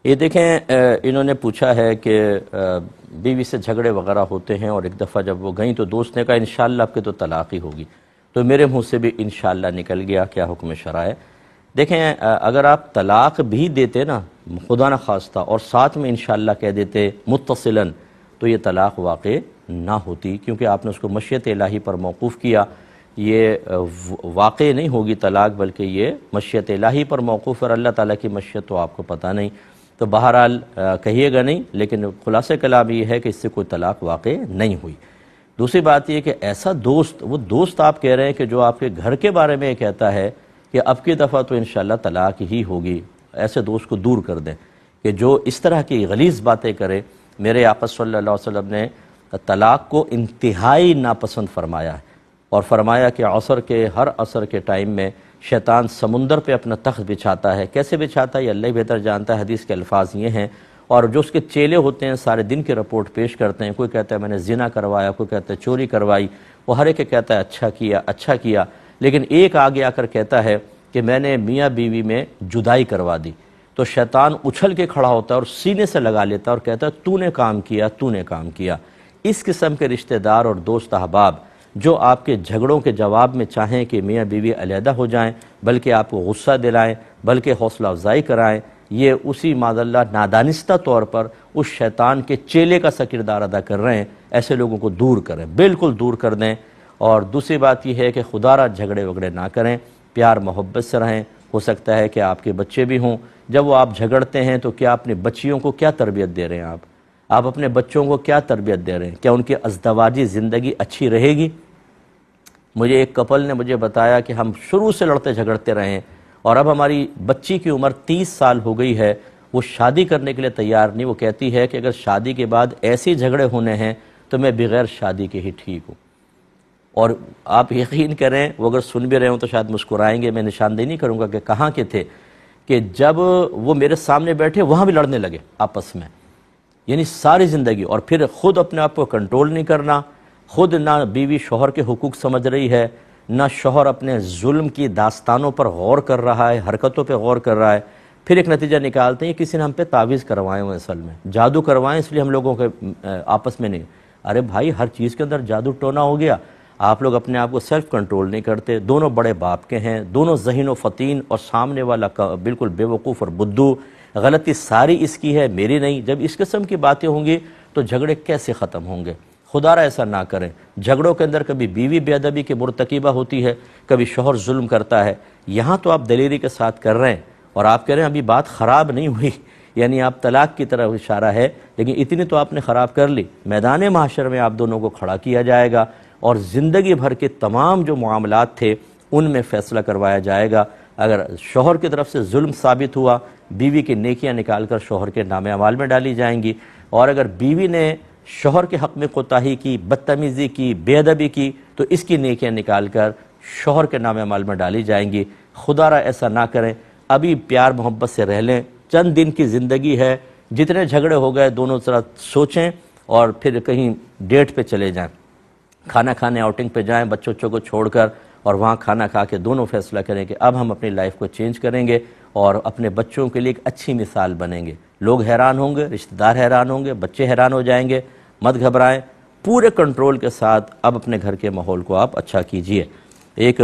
یہ دیکھیں انہوں نے پوچھا ہے کہ بیوی سے جھگڑے وغیرہ ہوتے ہیں اور ایک دفعہ جب وہ گئیں تو دوست نے کہا انشاءاللہ آپ کے تو طلاق ہی ہوگی، تو میرے منہ سے بھی انشاءاللہ نکل گیا، کیا حکم شرع ہے؟ دیکھیں اگر آپ طلاق بھی دیتے نا خدا نہ خواستہ اور ساتھ میں انشاءاللہ کہہ دیتے متصلاً، تو یہ طلاق واقع نہ ہوتی، کیونکہ آپ نے اس کو مشیت الہی پر موقوف کیا۔ یہ واقع نہیں ہوگی طلاق، بلکہ یہ مشیت الہی پر موقوف، اور اللہ تعالیٰ کی مشیت تو آپ کو پتہ نہیں، تو بہرحال کہیے گا نہیں، لیکن خلاصہ کلام یہ ہے کہ اس سے کوئی طلاق واقع نہیں ہوئی۔ دوسری بات یہ کہ ایسا دوست، وہ دوست آپ کہہ رہے ہیں کہ جو آپ کے گھر کے بارے میں یہ کہتا ہے کہ اب کی دفعہ تو انشاءاللہ طلاق ہی ہوگی، ایسے دوست کو دور کر دیں کہ جو اس طرح کی غلیظ باتیں کرے۔ میرے آقا صلی اللہ علیہ وسلم نے طلاق کو انتہائی ناپسند فرمایا ہے، اور فرمایا کہ عصر کے ہر عصر کے ٹائم میں شیطان سمندر پہ اپنا تخت بچھاتا ہے۔ کیسے بچھاتا ہے یہ اللہ ہی بہتر جانتا ہے، حدیث کے الفاظ یہ ہیں، اور جو اس کے چیلے ہوتے ہیں سارے دن کی رپورٹ پیش کرتے ہیں، کوئی کہتا ہے میں نے زنا کروایا، کوئی کہتا ہے چوری کروائی، وہ ہر ایک کہتا ہے اچھا کیا، لیکن ایک آگے آ کر کہتا ہے کہ میں نے میاں بیوی میں جدائی کروا دی، تو شیطان اچھل کے کھڑا ہوتا ہے اور سینے سے لگا لیتا ہے اور کہتا ہے تو نے کام کیا۔ اس قسم کے رشتہ دار اور دوست احباب جو آپ کے جھگڑوں کے جواب میں چاہیں کہ میاں بیوی علیحدہ ہو جائیں، بلکہ آپ کو غصہ دلائیں، بلکہ حوصلہ افزائی کرائیں، یہ اسی معاذ اللہ نادانستہ طور پر اس شیطان کے چیلے کا سا کردار ادا کر رہے ہیں۔ ایسے لوگوں کو دور کریں، بالکل دور کر دیں۔ اور دوسری بات یہ ہے کہ خدا را جھگڑے وگڑے نہ کریں، پیار محبت سے رہیں۔ ہو سکتا ہے کہ آپ کے بچے بھی ہوں، جب وہ آپ جھگڑتے ہیں تو کیا اپنے بچیوں کو کیا تربیت دے رہے ہیں آپ اپنے بچوں کو کیا تربیت دے رہے ہیں؟ کیا ان کی ازدواجی زندگی اچھی رہے گی؟ مجھے ایک کپل نے مجھے بتایا کہ ہم شروع سے لڑتے جھگڑتے رہے ہیں، اور اب ہماری بچی کی عمر 30 سال ہو گئی ہے، وہ شادی کرنے کے لیے تیار نہیں۔ وہ کہتی ہے کہ اگر شادی کے بعد ایسے جھگڑے ہونے ہیں تو میں بغیر شادی کے ہی ٹھیک ہوں۔ اور آپ یقین کریں، وہ اگر سن بھی رہے ہوں تو شاید مسکرائیں گے، میں نشاندہی نہیں کروں گا کہ کہاں کے تھے، کہ جب وہ میرے سامنے بیٹھے وہاں بھی لڑنے لگے آپس میں، یعنی ساری زندگی، اور پھر خود اپنے آپ کو کنٹرول نہیں کرنا، خود نہ بیوی شوہر کے حقوق سمجھ رہی ہے، نہ شوہر اپنے ظلم کی داستانوں پر غور کر رہا ہے، حرکتوں پہ غور کر رہا ہے۔ پھر ایک نتیجہ نکالتے ہیں کسی نے ہم پہ تعویذ کروائے ہوئے، اصل میں جادو کروائے، اس لیے ہم لوگوں کے آپس میں نہیں۔ ارے بھائی، ہر چیز کے اندر جادو ٹونا ہو گیا، آپ لوگ اپنے آپ کو سیلف کنٹرول نہیں کرتے۔ دونوں بڑے باپ کے ہیں، دونوں ذہین و فطین، اور سامنے والا بالکل بے وقوف اور بدو۔ غلطی ساری اس کی ہے، میری نہیں۔ جب اس قسم کی باتیں ہوں گی تو جھگڑے کیسے ختم ہوں گے؟ خدا را ایسا نہ کریں۔ جھگڑوں کے اندر کبھی بیوی بے ادبی کی مرتکبہ ہوتی ہے، کبھی شوہر ظلم کرتا ہے۔ یہاں تو آپ دلیری کے ساتھ کر رہے ہیں، اور آپ کہہ رہے ہیں ابھی بات خراب نہیں ہوئی، یعنی آپ طلاق کی طرف اشارہ ہے، لیکن اتنی تو آپ نے خراب کر لی۔ میدان محشر میں آپ دونوں کو کھڑا کیا جائے گا، اور زندگی بھر کے تمام جو معاملات تھے ان میں فیصلہ کروایا جائے گا۔ اگر شوہر کی طرف سے ظلم ثابت ہوا، بیوی کی نیکیاں نکال کر شوہر کے نام اعمال میں ڈالی جائیں گی، اور اگر بیوی نے شوہر کے حق میں کوتاہی کی، بدتمیزی کی، بے ادبی کی، تو اس کی نیکیاں نکال کر شوہر کے نام اعمال میں ڈالی جائیں گی۔ خدا را ایسا نہ کریں، ابھی پیار محبت سے رہ لیں، چند دن کی زندگی ہے، جتنے جھگڑے ہو گئے دونوں ذرا سوچیں، اور پھر کہیں ڈیٹ پہ چلے جائیں، کھانا کھانے آؤٹنگ پہ جائیں بچوں کو چھوڑ کر، اور وہاں کھانا کھا کے دونوں فیصلہ کریں کہ اب ہم اپنی لائف کو چینج کریں گے اور اپنے بچوں کے لیے ایک اچھی مثال بنیں گے۔ لوگ حیران ہوں گے، رشتہ دار حیران ہوں گے، بچے حیران ہو جائیں گے۔ مت گھبرائیں، پورے کنٹرول کے ساتھ اب اپنے گھر کے ماحول کو آپ اچھا کیجئے۔ ایک